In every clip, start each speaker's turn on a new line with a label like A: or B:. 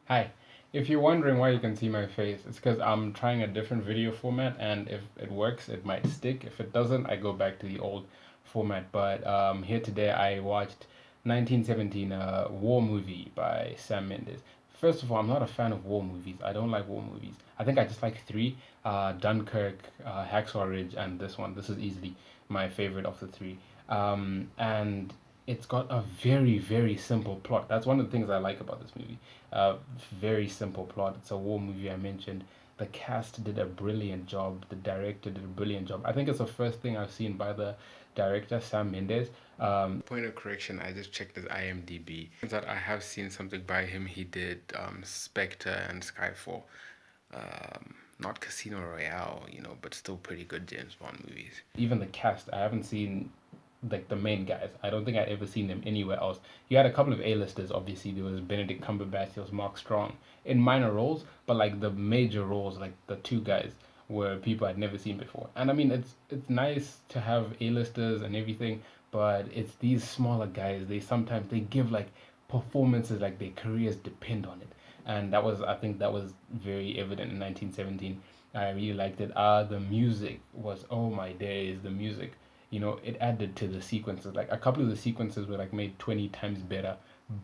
A: Hi. If you're wondering why you can see my face, it's because I'm trying a different video format, and if it works, it might stick. If it doesn't, I go back to the old format. But here today, I watched 1917, a war movie by Sam Mendes. First of all, I'm not a fan of war movies. I don't like war movies. I think I just like three: Dunkirk, Hacksaw Ridge, and this one. This is easily my favorite of the three. And it's got a very, very simple plot. That's one of the things I like about this movie. Uh, Very simple plot. It's a war movie, I mentioned. The cast did a brilliant job. The director did a brilliant job. I think it's the first thing I've seen by the director, Sam Mendes. Point of correction, I just checked his IMDb. Turns out I have seen something by him. He did Spectre and Skyfall. Not Casino Royale, but still pretty good James Bond movies. Even the cast, I haven't seen like the main guys. I don't think I'd ever seen them anywhere else. You had a couple of A-listers, obviously. There was Benedict Cumberbatch, there was Mark Strong in minor roles, but like the major roles, like the two guys, were people I'd never seen before. And I mean, it's nice to have A-listers and everything, but it's these smaller guys. They give like performances like their careers depend on it, and I think that was very evident in 1917. I really liked it. The music was, oh my days, the music, it added to the sequences. Like a couple of the sequences were like made 20 times better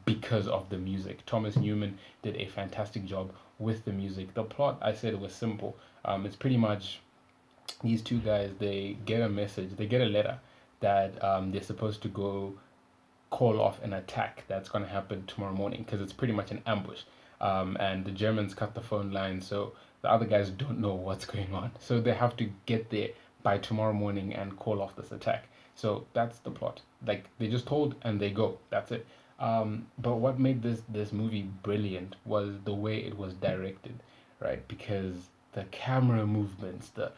A: because of the music. Thomas Newman did a fantastic job with the music. The plot, I said, was simple. It's pretty much these two guys, they get a message, they get a letter that they're supposed to go call off an attack that's going to happen tomorrow morning, because it's pretty much an ambush. And the Germans cut the phone line, so the other guys don't know what's going on. So they have to get there by tomorrow morning and call off this attack. So that's the plot. Like they just told and they go. That's it. But what made this movie brilliant was the way it was directed, right? Because the camera movements, the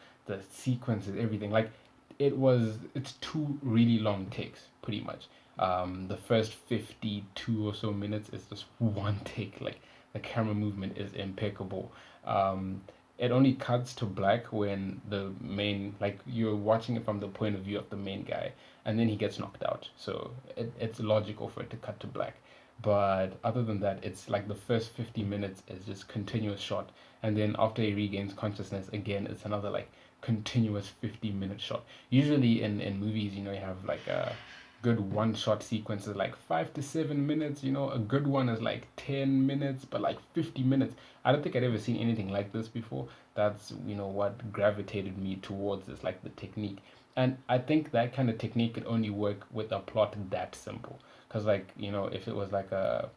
A: sequences, everything. Like it's two really long takes, pretty much. The first 52 or so minutes is just one take. Like the camera movement is impeccable. Um, it only cuts to black when the main, like you're watching it from the point of view of the main guy, and then he gets knocked out. So it's logical for it to cut to black. But other than that, it's like the first 50 minutes is just continuous shot, and then after he regains consciousness again, it's another like continuous 50-minute shot. Usually in movies, you have like a good one shot sequences like 5 to 7 minutes. A good one is like 10 minutes, but like 50 minutes. I don't think I'd ever seen anything like this before. That's what gravitated me towards this, like the technique. And I think that kind of technique could only work with a plot that simple. Because like, if it was like a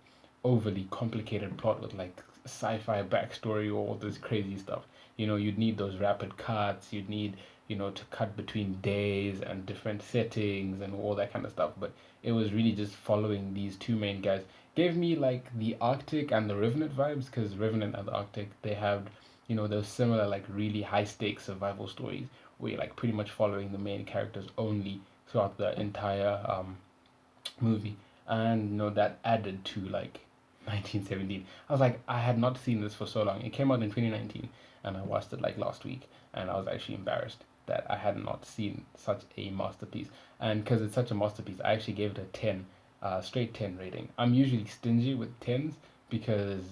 A: overly complicated plot with like sci-fi backstory or all this crazy stuff, you'd need those rapid cuts. You'd need, to cut between days and different settings and all that kind of stuff. But it was really just following these two main guys. Gave me like the Arctic and the Revenant vibes, because Revenant and the Arctic, they have, those similar like really high stakes survival stories where you're like pretty much following the main characters only throughout the entire movie. And that added to like 1917. I was like, I had not seen this for so long. It came out in 2019, and I watched it like last week, and I was actually embarrassed that I had not seen such a masterpiece. And because it's such a masterpiece, I actually gave it a 10, straight 10 rating. I'm usually stingy with tens because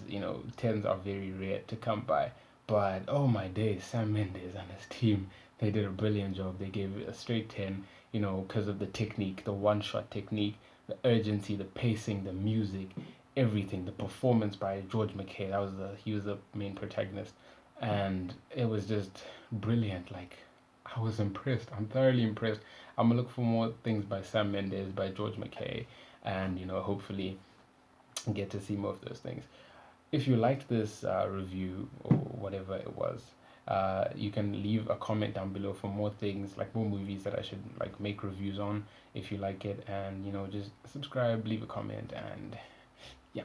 A: tens are very rare to come by. But oh my days, Sam Mendes and his team, they did a brilliant job. They gave it a straight 10, because of the technique, the one shot technique, the urgency, the pacing, the music, everything, the performance by George McKay. He was the main protagonist, and it was just brilliant. Like I was impressed. I'm thoroughly impressed. I'm gonna look for more things by Sam Mendes, by George McKay, and hopefully get to see more of those things. If you liked this review or whatever it was, you can leave a comment down below for more things, like more movies that I should like make reviews on if you like it, and just subscribe, leave a comment, and yeah.